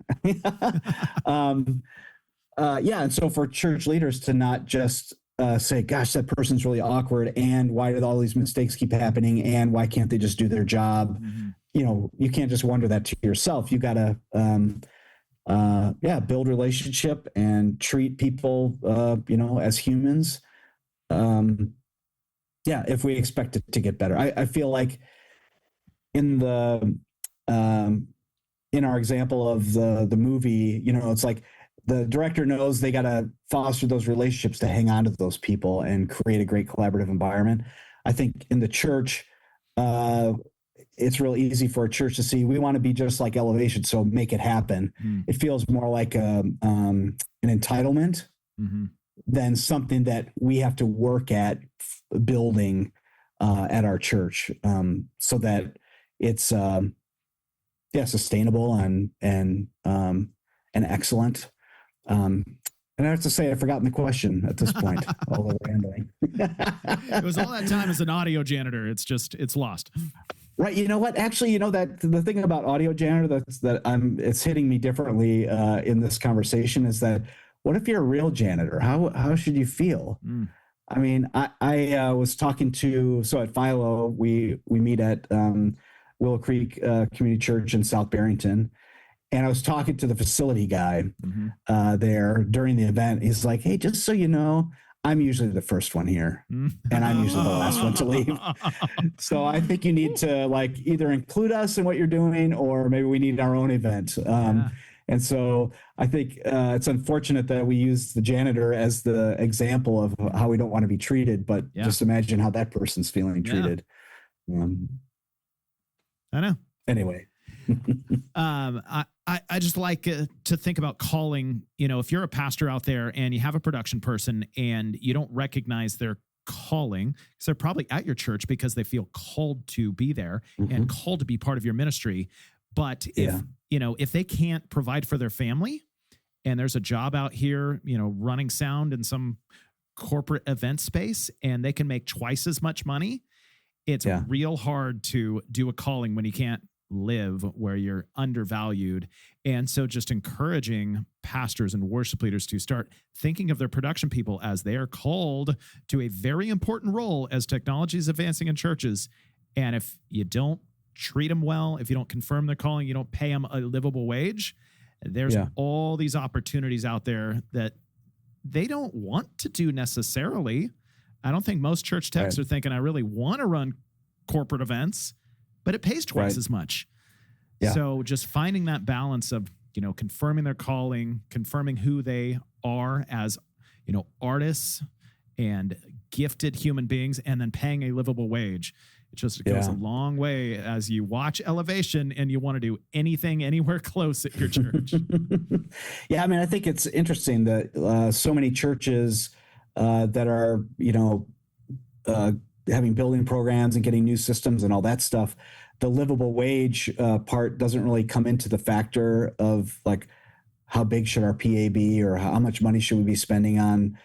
Speaker 4: And so for church leaders to not just say, gosh, that person's really awkward, and why did all these mistakes keep happening, and why can't they just do their job? You can't just wonder that to yourself. You got to build relationship and treat people as humans. Yeah, if we expect it to get better. I feel like in the in our example of the movie, it's like the director knows they got to foster those relationships to hang on to those people and create a great collaborative environment. I think in the church, it's real easy for a church to see we want to be just like Elevation, so make it happen. It feels more like an entitlement than something that we have to work at building at our church, so that it's sustainable and excellent. And I have to say, I've forgotten the question at this point, although rambling.
Speaker 1: It was all that time as an audio janitor. It's lost.
Speaker 4: Right. You know what? Actually, that the thing about audio janitor it's hitting me differently in this conversation is that what if you're a real janitor? How should you feel? I mean, I was talking so at FILO, we meet at Willow Creek Community Church in South Barrington. And I was talking to the facility guy there during the event. He's like, hey, just so you know, I'm usually the first one here and I'm usually the last one to leave. So I think you need to either include us in what you're doing, or maybe we need our own event. And so I think it's unfortunate that we use the janitor as the example of how we don't want to be treated, but just imagine how that person's feeling treated.
Speaker 1: I know.
Speaker 4: Anyway.
Speaker 1: I just like to think about calling, if you're a pastor out there and you have a production person and you don't recognize their calling, because they're probably at your church because they feel called to be there and called to be part of your ministry. But if they can't provide for their family and there's a job out here, running sound in some corporate event space and they can make twice as much money, it's real hard to do a calling when you can't live where you're undervalued. And so just encouraging pastors and worship leaders to start thinking of their production people as they are called to a very important role as technology is advancing in churches. And if you don't treat them well, if you don't confirm their calling, you don't pay them a livable wage, there's all these opportunities out there that they don't want to do necessarily. I don't think most church techs are thinking, I really want to run corporate events, but it pays twice as much. Yeah. So just finding that balance of, confirming their calling, confirming who they are as, artists and gifted human beings, and then paying a livable wage. It just goes a long way as you watch Elevation and you want to do anything anywhere close at your church.
Speaker 4: Yeah. I mean, I think it's interesting that so many churches that are, having building programs and getting new systems and all that stuff, the livable wage part doesn't really come into the factor of how big should our PA be, or how much money should we be spending on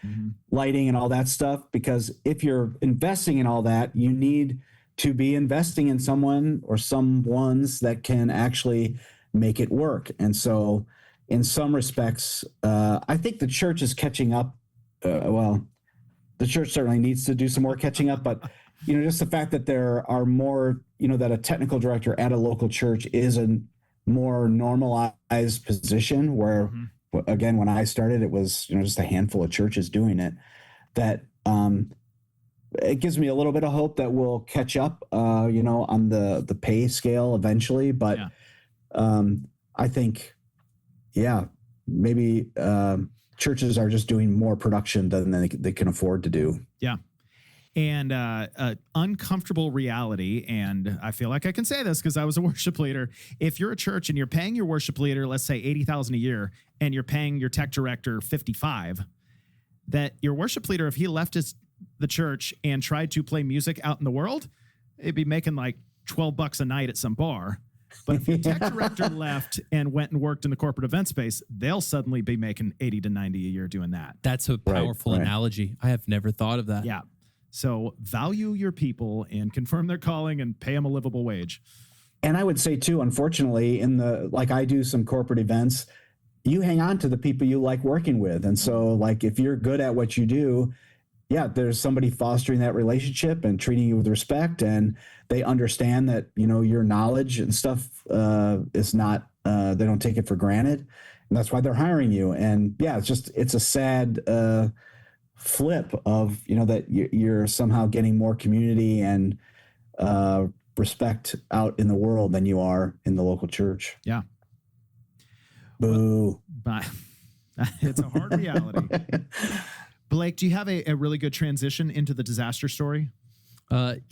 Speaker 4: lighting and all that stuff. Because if you're investing in all that, you need to be investing in someone or some ones that can actually make it work. And so in some respects, I think the church is catching up. The church certainly needs to do some more catching up, but just the fact that there are more, that a technical director at a local church is a more normalized position where, again, when I started, it was, just a handful of churches doing it, that it gives me a little bit of hope that we'll catch up, on the pay scale eventually. But I think, maybe churches are just doing more production than they can afford to do.
Speaker 1: Yeah. And uncomfortable reality, and I feel like I can say this because I was a worship leader. If you're a church and you're paying your worship leader, let's say $80,000 a year, and you're paying your tech director $55,000, that your worship leader, if he left the church and tried to play music out in the world, it'd be making like $12 a night at some bar. But if your tech director left and went and worked in the corporate event space, they'll suddenly be making $80 to $90 a year doing that.
Speaker 2: That's a powerful analogy. I have never thought of that.
Speaker 1: Yeah. So value your people and confirm their calling and pay them a livable wage.
Speaker 4: And I would say too, unfortunately, I do some corporate events, you hang on to the people you like working with. And so if you're good at what you do, there's somebody fostering that relationship and treating you with respect, and they understand that, your knowledge and stuff is not, they don't take it for granted. And that's why they're hiring you. And it's a sad flip of, that you're somehow getting more community and respect out in the world than you are in the local church.
Speaker 1: Yeah.
Speaker 4: Boo.
Speaker 1: But it's a hard reality. Blake, do you have a really good transition into the disaster story?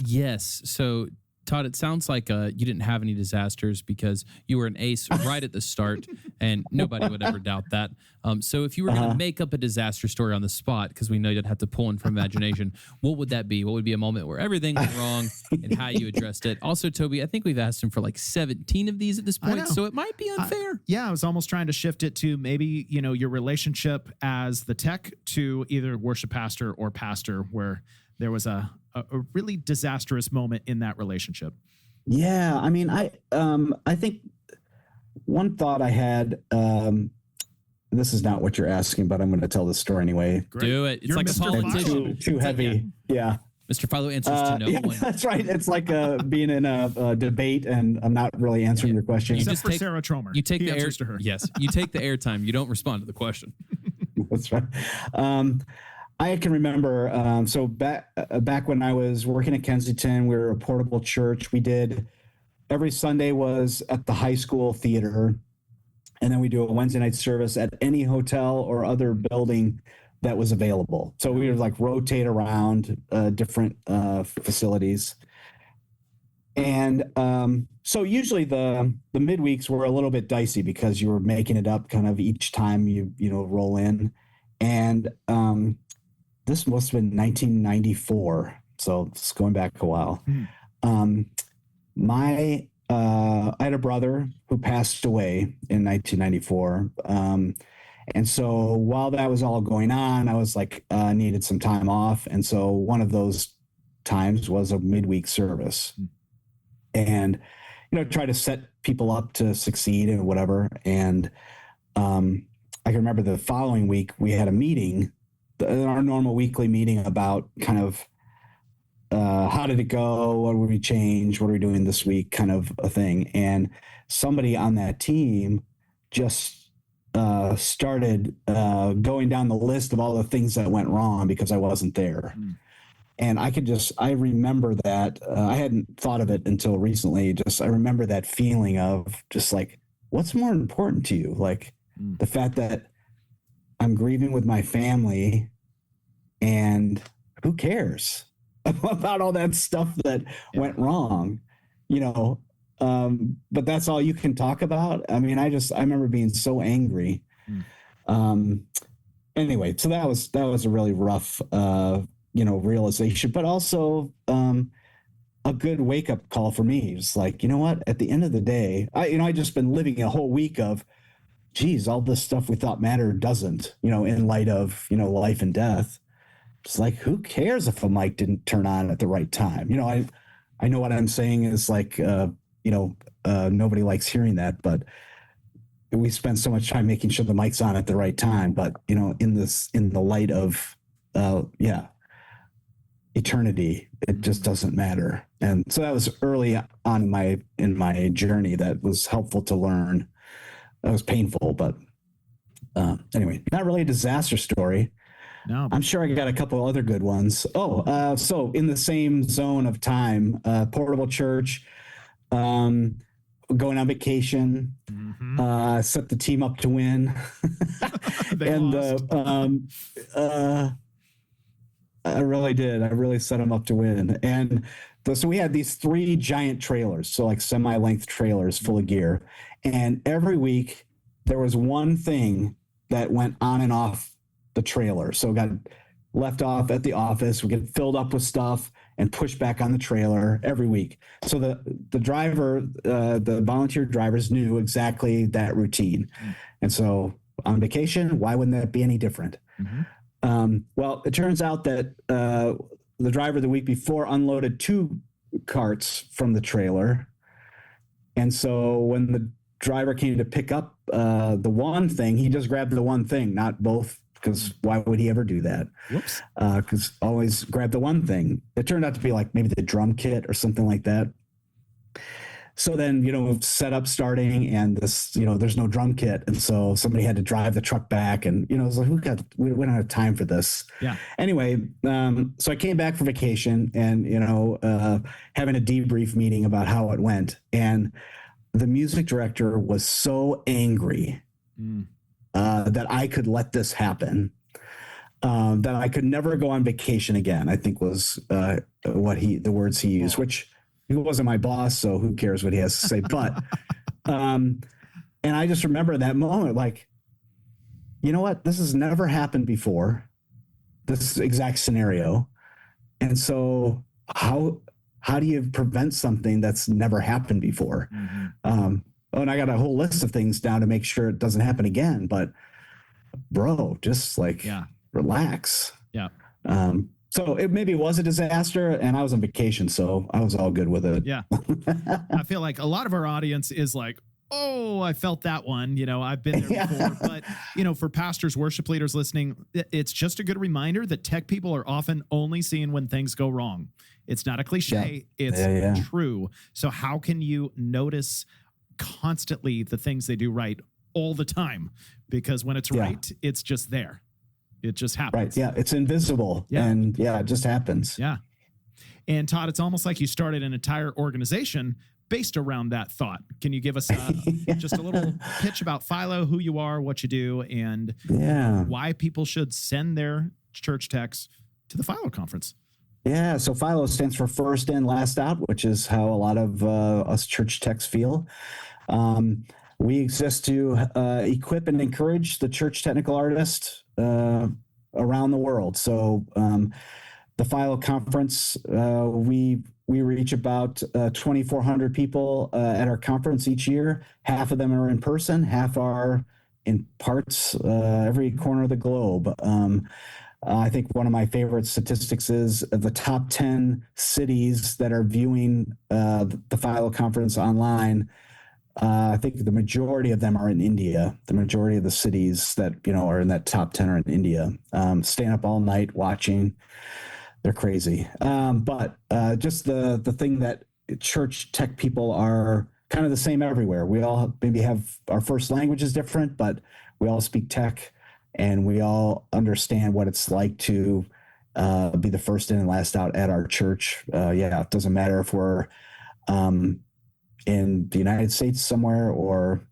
Speaker 2: Yes. So, Todd, it sounds like you didn't have any disasters because you were an ace right at the start, and nobody would ever doubt that. So if you were going to make up a disaster story on the spot, because we know you'd have to pull in from imagination, what would that be? What would be a moment where everything went wrong and how you addressed it? Also, Toby, I think we've asked him for like 17 of these at this point, so it might be unfair.
Speaker 1: I was almost trying to shift it to maybe, your relationship as the tech to either worship pastor or pastor, where there was a really disastrous moment in that relationship.
Speaker 4: Yeah. I mean, I think one thought I had, this is not what you're asking, but I'm going to tell the story anyway.
Speaker 2: Great. Do it. It's
Speaker 1: You're
Speaker 2: like
Speaker 1: Mr.
Speaker 2: a politician.
Speaker 4: Too heavy. Yeah.
Speaker 2: Mr. Philo answers to no one.
Speaker 4: That's right. It's like being in a debate and I'm not really answering your question.
Speaker 1: Except for Sarah Tromer.
Speaker 2: You take the
Speaker 1: answers to her.
Speaker 2: Yes. You take the airtime. You don't respond to the question.
Speaker 4: That's right. I can remember, so back when I was working at Kensington, we were a portable church. We did every Sunday was at the high school theater, and then we do a Wednesday night service at any hotel or other building that was available. So we would like rotate around different facilities. And so usually the midweeks were a little bit dicey because you were making it up kind of each time you roll in. And this must have been 1994, so it's going back a while. I had a brother who passed away in 1994, and so while that was all going on, I was like needed some time off, and so one of those times was a midweek service, and try to set people up to succeed and whatever. And I can remember the following week we had a meeting. Our normal weekly meeting about kind of how did it go? What would we change? What are we doing this week? Kind of a thing. And somebody on that team just started going down the list of all the things that went wrong because I wasn't there. And I remember that. I hadn't thought of it until recently. I remember that feeling of just like, what's more important to you? Like the fact that I'm grieving with my family, and who cares about all that stuff that went wrong, but that's all you can talk about. I mean, I remember being so angry. Anyway, so that was a really rough, realization, but also a good wake up call for me. It's like, you know what, at the end of the day, I just been living a whole week of, geez, all this stuff we thought mattered doesn't, in light of, life and death. It's like, who cares if a mic didn't turn on at the right time? I know what I'm saying is like, nobody likes hearing that, but we spend so much time making sure the mic's on at the right time. But, in the light of, eternity, it just doesn't matter. And so that was early on in my journey that was helpful to learn. That was painful, but anyway, not really a disaster story.
Speaker 1: No,
Speaker 4: I'm sure I got a couple other good ones. So in the same zone of time, portable church, going on vacation, set the team up to win, and I really did. I really set them up to win, and so we had these 3 giant trailers, so like semi-length trailers full of gear. And every week there was one thing that went on and off the trailer. So it got left off at the office, we get filled up with stuff and pushed back on the trailer every week. So the driver, the volunteer drivers knew exactly that routine. And so on vacation, why wouldn't that be any different? Well, it turns out that the driver the week before unloaded 2 carts from the trailer. And so when the driver came to pick up the one thing, he just grabbed the one thing, not both, because why would he ever do that?
Speaker 1: Whoops.
Speaker 4: Because always grab the one thing. It turned out to be like maybe the drum kit or something like that. So then, setup starting, and this, there's no drum kit. And so somebody had to drive the truck back, and, it was like, we don't have time for this.
Speaker 1: Yeah.
Speaker 4: Anyway, so I came back from vacation and, having a debrief meeting about how it went. And the music director was so angry that I could let this happen, that I could never go on vacation again, I think was the words he used, which he wasn't my boss, so who cares what he has to say. But, and I just remember that moment, like, you know what? This has never happened before, this exact scenario. And so how do you prevent something that's never happened before? And I got a whole list of things down to make sure it doesn't happen again. But bro, just like, relax.
Speaker 1: Yeah.
Speaker 4: So it maybe was a disaster, and I was on vacation, so I was all good with it.
Speaker 1: Yeah. I feel like a lot of our audience is like, oh, I felt that one. I've been there before. But, for pastors, worship leaders listening, it's just a good reminder that tech people are often only seeing when things go wrong. It's not a cliche. It's true. So how can you notice constantly the things they do right all the time? Because when it's right, it's just there. It just happens.
Speaker 4: Right. Yeah. It's invisible.
Speaker 1: Yeah.
Speaker 4: And it just happens.
Speaker 1: Yeah. And Todd, it's almost like you started an entire organization based around that thought. Can you give us just a little pitch about FILO, who you are, what you do, and why people should send their church techs to the FILO conference?
Speaker 4: Yeah. So FILO stands for First In, Last Out, which is how a lot of us church techs feel. We exist to equip and encourage the church technical artist around the world. So the FILO Conference, we reach about 2,400 people at our conference each year. Half of them are in person, half are in parts every corner of the globe. I think one of my favorite statistics is the top 10 cities that are viewing the FILO Conference online. I think the majority of them are in India. The majority of the cities that, are in that top 10 are in India. Staying up all night watching. They're crazy. But just the thing that church tech people are kind of the same everywhere. We all maybe have our first language is different, but we all speak tech, and we all understand what it's like to be the first in and last out at our church. It doesn't matter if we're in the United States somewhere or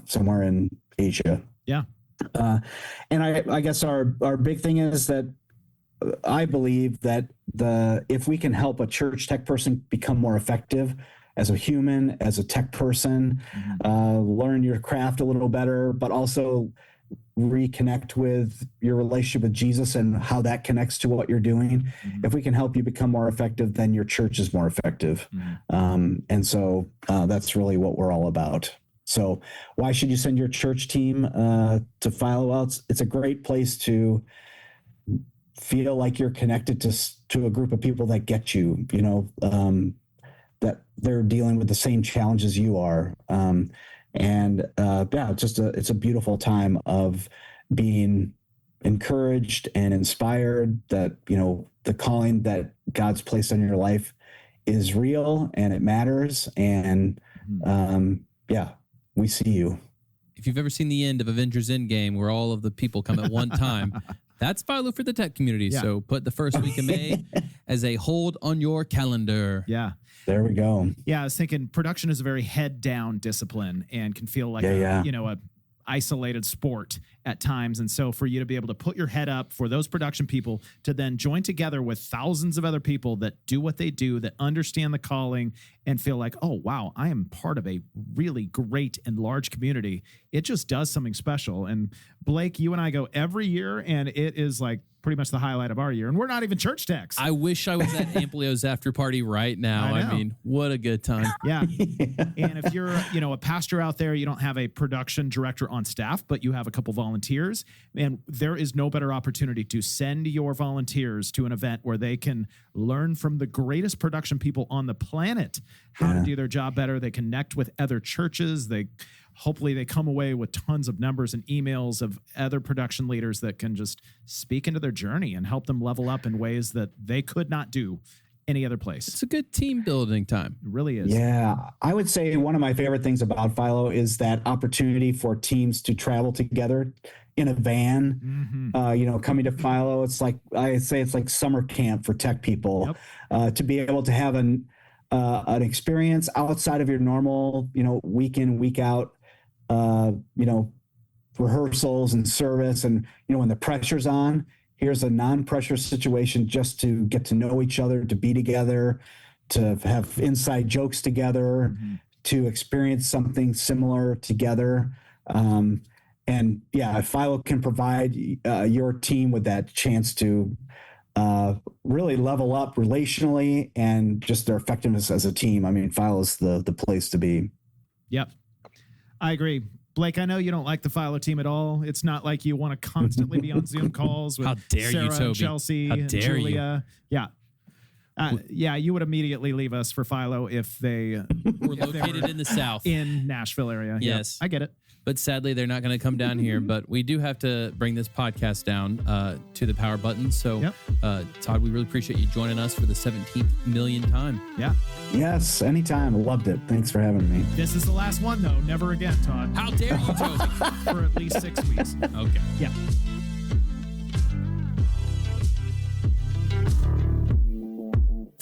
Speaker 4: somewhere in Asia.
Speaker 1: Yeah.
Speaker 4: And I guess our big thing is that I believe that if we can help a church tech person become more effective as a human, as a tech person, learn your craft a little better, but also reconnect with your relationship with Jesus and how that connects to what you're doing. If we can help you become more effective, then your church is more effective. And so that's really what we're all about. So why should you send your church team to FILO? Well, it's a great place to feel like you're connected to a group of people that get you, that they're dealing with the same challenges you are. It's a beautiful time of being encouraged and inspired that, the calling that God's placed on your life is real and it matters. And we see you.
Speaker 2: If you've ever seen the end of Avengers Endgame, where all of the people come at one time, that's FILO for the tech community. Yeah. So put the first week of May as a hold on your calendar.
Speaker 1: Yeah.
Speaker 4: There we go.
Speaker 1: Yeah, I was thinking production is a very head down discipline and can feel like a isolated sport at times. And so for you to be able to put your head up for those production people to then join together with thousands of other people that do what they do, that understand the calling and feel like, oh, wow, I am part of a really great and large community. It just does something special. And Blake, you and I go every year, and it is like pretty much the highlight of our year. And we're not even church techs.
Speaker 2: I wish I was at Amplio's after party right now. I mean, what a good time.
Speaker 1: Yeah. And if you're, a pastor out there, you don't have a production director on staff, but you have a couple volunteers, and there is no better opportunity to send your volunteers to an event where they can learn from the greatest production people on the planet how to do their job better. They connect with other churches. Hopefully they come away with tons of numbers and emails of other production leaders that can just speak into their journey and help them level up in ways that they could not do any other place.
Speaker 2: It's a good team building time.
Speaker 1: It really is.
Speaker 4: Yeah, I would say one of my favorite things about FILO is that opportunity for teams to travel together in a van. Coming to FILO, it's like it's like summer camp for tech people. To be able to have an experience outside of your normal, week in, week out, rehearsals and service, and when the pressure's on. Here's a non-pressure situation just to get to know each other, to be together, to have inside jokes together, to experience something similar together. And if FILO can provide your team with that chance to really level up relationally and just their effectiveness as a team, I mean, FILO is the place to be.
Speaker 1: Yep. I agree. Blake, I know you don't like the FILO team at all. It's not like you want to constantly be on Zoom calls with Sarah and Chelsea and Julia. Yeah. You would immediately leave us for FILO if they
Speaker 2: were located in the South.
Speaker 1: In Nashville area.
Speaker 2: Yes.
Speaker 1: Yep, I get it.
Speaker 2: But sadly, they're not going to come down here. But we do have to bring this podcast down to the power button. So, Todd, we really appreciate you joining us for the 17th million time.
Speaker 1: Yeah.
Speaker 4: Yes, anytime. I loved it. Thanks for having me.
Speaker 1: This is the last one, though. Never again, Todd.
Speaker 2: How dare you, Toby?
Speaker 1: For at least 6 weeks.
Speaker 2: Okay.
Speaker 1: Yeah.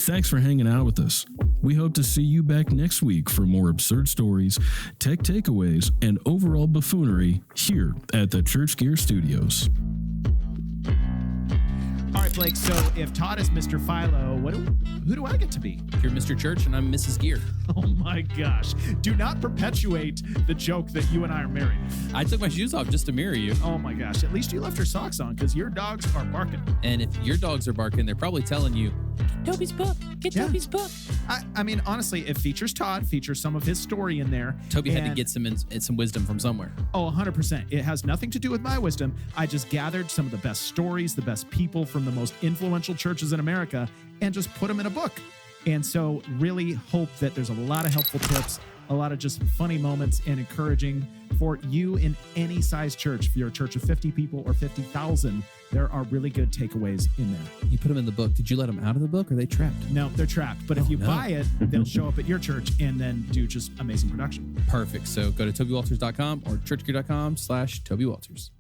Speaker 3: Thanks for hanging out with us. We hope to see you back next week for more absurd stories, tech takeaways, and overall buffoonery here at the Church Gear Studios.
Speaker 1: All right, Blake, so if Todd is Mr. FILO, who do I get to be?
Speaker 2: You're Mr. Church and I'm Mrs. Gear.
Speaker 1: Oh my gosh. Do not perpetuate the joke that you and I are married.
Speaker 2: I took my shoes off just to mirror you.
Speaker 1: Oh my gosh. At least you left your socks on because your dogs are barking.
Speaker 2: And if your dogs are barking, they're probably telling you, get Toby's book. Get Toby's book.
Speaker 1: I mean, honestly, it features Todd, features some of his story in there.
Speaker 2: Toby had to get some wisdom from somewhere.
Speaker 1: Oh, 100%. It has nothing to do with my wisdom. I just gathered some of the best stories, the best people from the most influential churches in America, and just put them in a book. And so really hope that there's a lot of helpful tips, a lot of just funny moments and encouraging for you in any size church. If you're a church of 50 people or 50,000, there are really good takeaways in there.
Speaker 2: You put them in the book. Did you let them out of the book or are they trapped?
Speaker 1: No, they're trapped. But if you buy it, they'll show up at your church and then do just amazing production.
Speaker 2: Perfect. So go to TobyWalters.com or churchgear.com/Toby Walters.